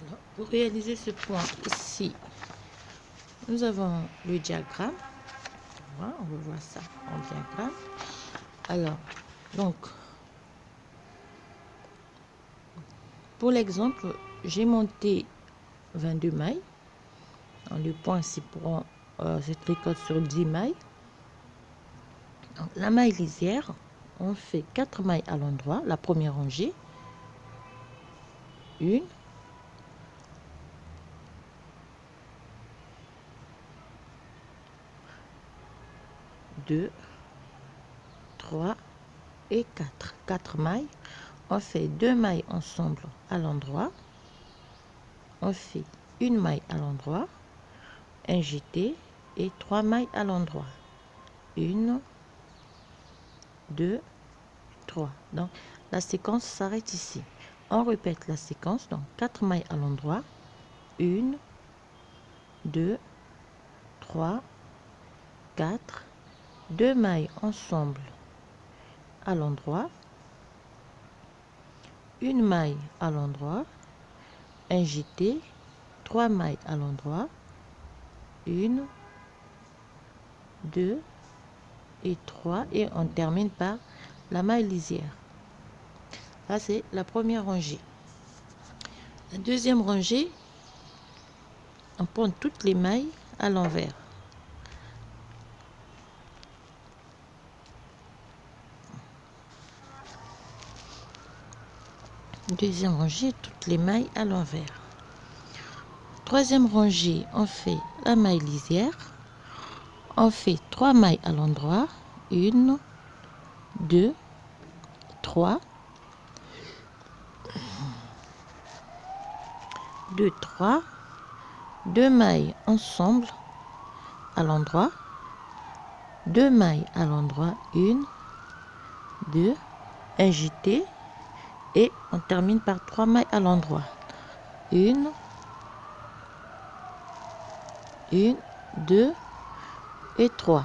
Alors, pour réaliser ce point ici, nous avons le diagramme. Voilà, on va voir ça en diagramme. Alors, donc, pour l'exemple, j'ai monté 22 mailles. Le point, c'est pour cette tricote sur 10 mailles. Donc, la maille lisière, on fait 4 mailles à l'endroit, la première rangée. 1, 2, 3 et 4. 4 mailles. On fait 2 mailles ensemble à l'endroit. On fait une maille à l'endroit, un jeté et 3 mailles à l'endroit. 1, 2, 3. Donc, la séquence s'arrête ici. On répète la séquence. Donc, 4 mailles à l'endroit. 1, 2, 3, 4. 2 mailles ensemble à l'endroit. Une maille à l'endroit. Un jeté. 3 mailles à l'endroit. 1, 2 et 3. Et on termine par la maille lisière. Là, c'est la première rangée. La deuxième rangée, on prend toutes les mailles à l'envers. Deuxième rangée, toutes les mailles à l'envers. Troisième rangée, on fait la maille lisière. On fait 3 mailles à l'endroit. 1, 2, 3. 2, 3. 2 mailles ensemble à l'endroit. 2 mailles à l'endroit. 1, 2, un jeté. Et on termine par 3 mailles à l'endroit. 1, 2 et 3.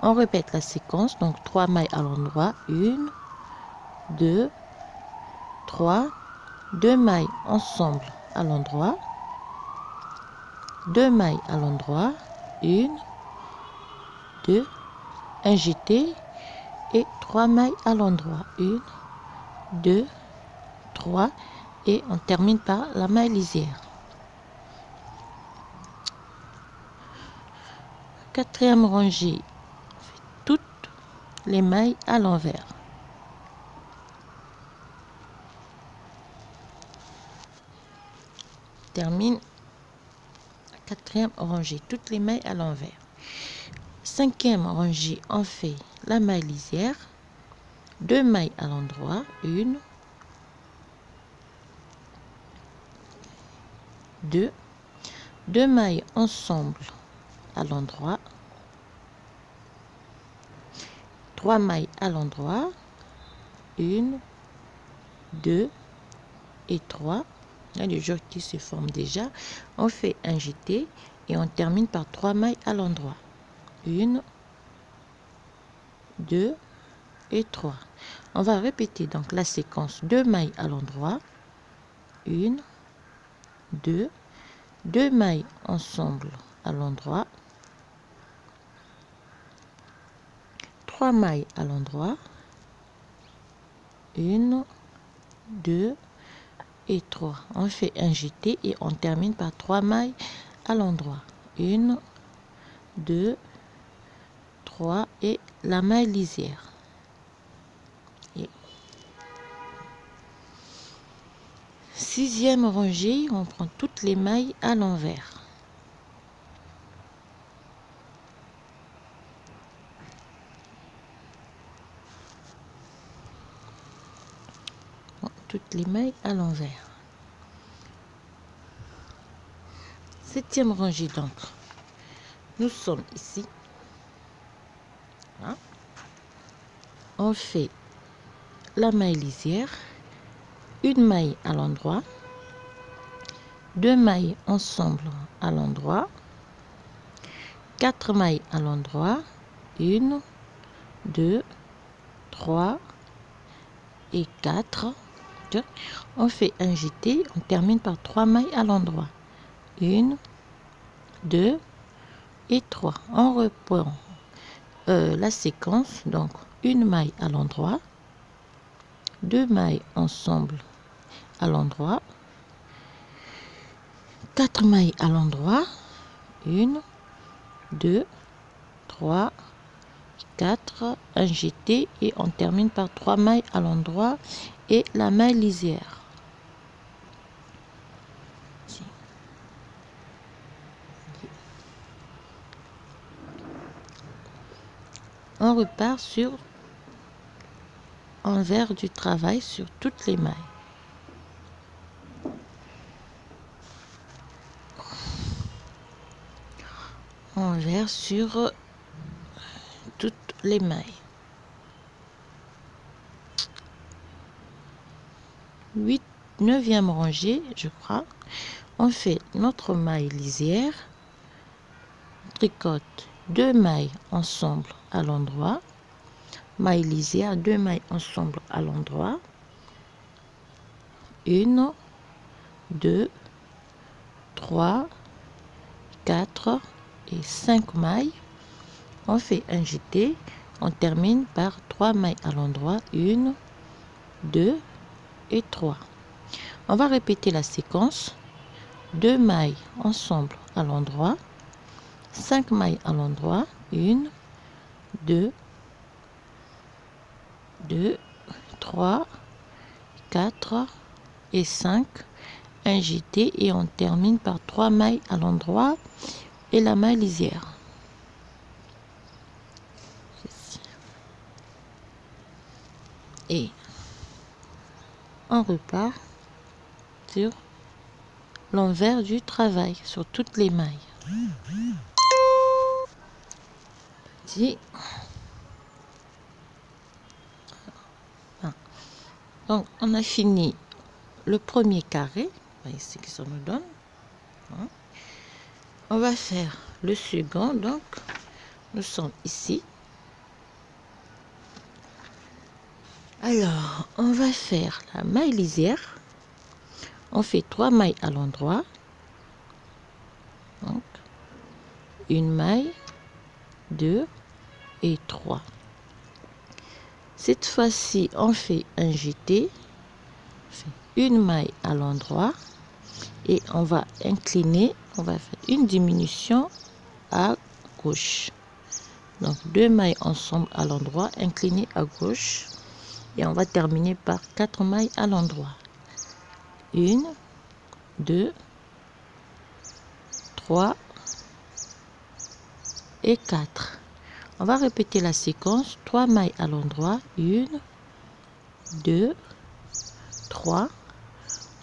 On répète la séquence. Donc 3 mailles à l'endroit. 1, 2, 3. 2 mailles ensemble à l'endroit. 2 mailles à l'endroit. 1, 2, un jeté. Et 3 mailles à l'endroit. 1, 2, 3. Et on termine par la maille lisière. Quatrième rangée, on fait toutes les mailles à l'envers. Termine la quatrième rangée, toutes les mailles à l'envers. Cinquième rangée, on fait la maille lisière. 2 mailles à l'endroit. 1, 2. 2 mailles ensemble à l'endroit. 3 mailles à l'endroit. 1, 2 et 3. Là, le jeu qui se forme déjà. On fait un jeté et on termine par 3 mailles à l'endroit. 1, 2 et 3. On va répéter donc la séquence. 2 mailles à l'endroit. 1, 2. 2 mailles ensemble à l'endroit. 3 mailles à l'endroit. 1, 2 et 3. On fait un jeté et on termine par 3 mailles à l'endroit. 1, 2, 3 et la maille lisière. Et sixième rangée, on prend toutes les mailles à l'envers. Toutes les mailles à l'envers. Septième rangée donc. Nous sommes ici. Voilà. On fait la maille lisière, une maille à l'endroit, 2 mailles ensemble à l'endroit, 4 mailles à l'endroit, 1, 2, 3 et 4. ensuite on fait un jeté, on termine par 3 mailles à l'endroit. 1, 2 et 3. On reprend la séquence, donc une maille à l'endroit, 2 mailles ensemble à l'endroit, 4 mailles à l'endroit, 1, 2, 3, 4, un jeté et on termine par 3 mailles à l'endroit et la maille lisière. On repart sur envers du travail sur toutes les mailles. Envers sur toutes les mailles. 9e rangée, je crois. On fait notre maille lisière, on tricote 2 mailles ensemble à l'endroit, maille lisière, 2 mailles ensemble à l'endroit, 1, 2, 3, 4 et 5 mailles. On fait un jeté, on termine par 3 mailles à l'endroit, 1, 2 et 3. On va répéter la séquence, 2 mailles ensemble à l'endroit, 5 mailles à l'endroit, 1, 2, 3, 4 et 5, un jeté et on termine par 3 mailles à l'endroit et la maille lisière. Et on repart sur l'envers du travail sur toutes les mailles. Donc on a fini le premier carré, voyez ce que ça nous donne. On va faire le second, donc nous sommes ici. Alors on va faire la maille lisière. On fait 3 mailles à l'endroit, donc une maille, 2 et 3. Cette fois-ci on fait un jeté, une maille à l'endroit et on va incliner, on va faire une diminution à gauche, donc 2 mailles ensemble à l'endroit, incliné à gauche et on va terminer par 4 mailles à l'endroit. 1, 2, 3 et 4. On va répéter la séquence, 3 mailles à l'endroit, 1, 2, 3.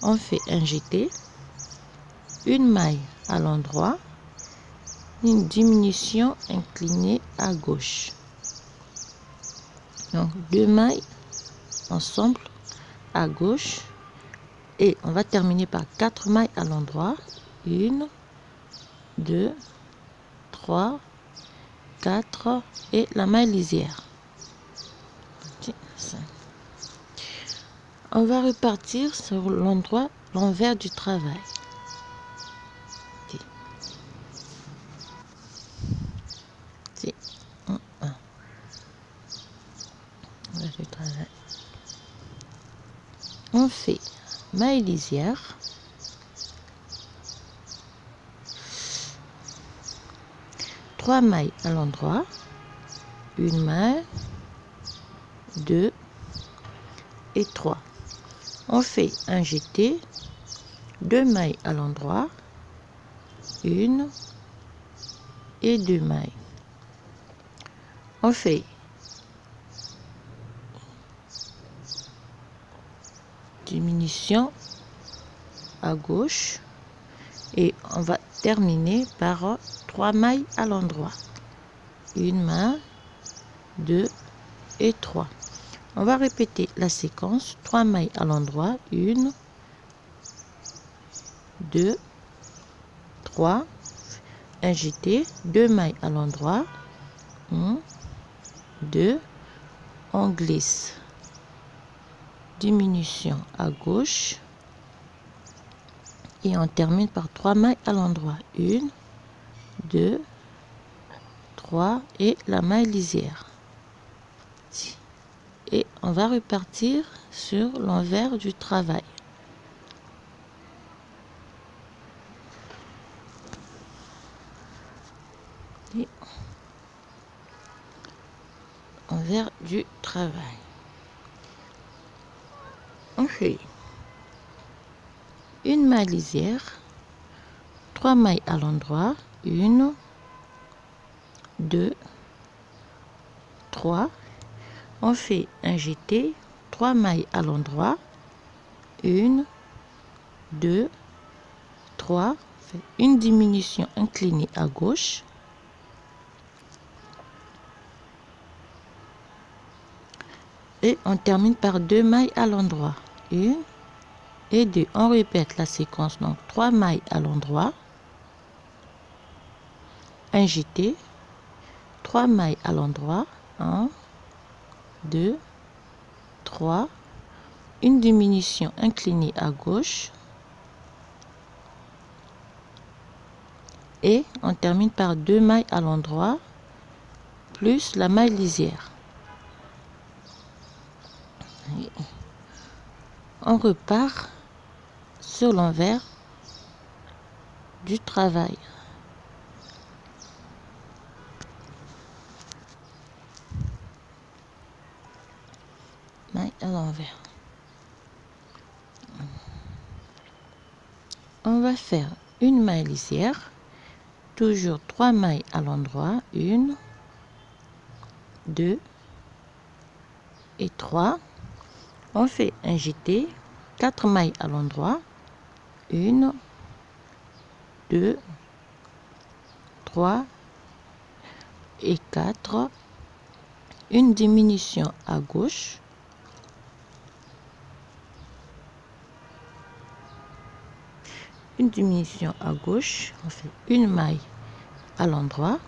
On fait un jeté, une maille à l'endroit, une diminution inclinée à gauche. Donc 2 mailles ensemble à gauche et on va terminer par 4 mailles à l'endroit, 1, 2, 3, 4 et la maille lisière. On va repartir sur l'envers du travail. On fait maille lisière, 3 mailles à l'endroit, une maille, 2 et 3. On fait un jeté, 2 mailles à l'endroit, 1 et 2 mailles. On fait diminution à gauche et on va terminer par 3 mailles à l'endroit, une maille, 2 et 3. On va répéter la séquence, 3 mailles à l'endroit, 1, 2, 3, un jeté, 2 mailles à l'endroit, 1, 2, on glisse, diminution à gauche et on termine par 3 mailles à l'endroit. 1, 2, 3 et la maille lisière. Et on va repartir sur l'envers du travail. Et envers du travail. On fait une maille lisière, 3 mailles à l'endroit, 1, 2, 3. On fait un jeté, 3 mailles à l'endroit, 1, 2, 3. On fait une diminution inclinée à gauche. Et on termine par 2 mailles à l'endroit. 1 et 2. On répète la séquence. Donc 3 mailles à l'endroit. Un jeté. 3 mailles à l'endroit. 1, 2, 3. Une diminution inclinée à gauche. Et on termine par 2 mailles à l'endroit. Plus la maille lisière. On repart sur l'envers du travail. Maille à l'envers. On va faire une maille lisière, toujours 3 mailles à l'endroit, 1, 2 et 3. On fait un jeté, 4 mailles à l'endroit, 1, 2, 3 et 4. Une diminution à gauche. Une diminution à gauche, on fait une maille à l'endroit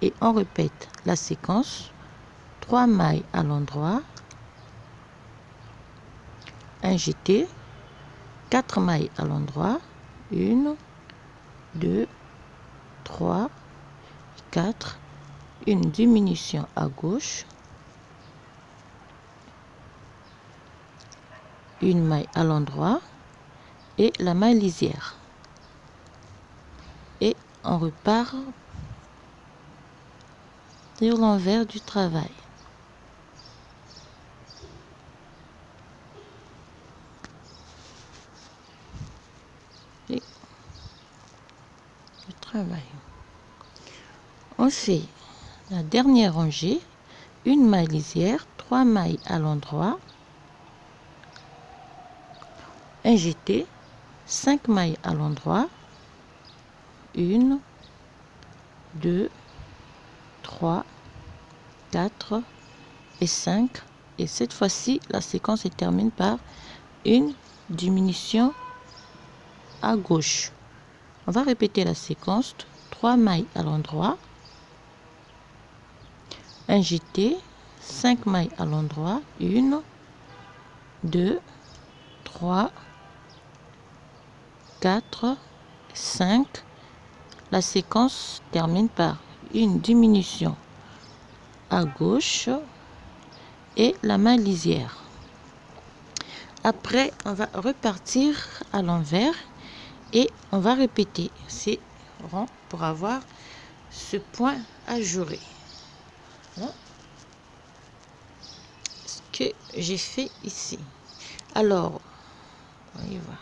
et on répète la séquence. 3 mailles à l'endroit, un jeté, 4 mailles à l'endroit, 1, 2, 3, 4, une diminution à gauche, une maille à l'endroit et la maille lisière. Et on repart sur l'envers du travail. Et le travail. On fait la dernière rangée, une maille lisière, 3 mailles à l'endroit, un jeté, 5 mailles à l'endroit, 1, 2, 3, 4 et 5. Et cette fois-ci, la séquence se termine par une diminution à gauche. On va répéter la séquence. 3 mailles à l'endroit, un jeté, 5 mailles à l'endroit, 1, 2, 3, 4, 5. La séquence termine par une diminution à gauche et la maille lisière. Après, on va repartir à l'envers et on va répéter ces rangs pour avoir ce point ajouré. Voilà ce que j'ai fait ici. Alors, on y va.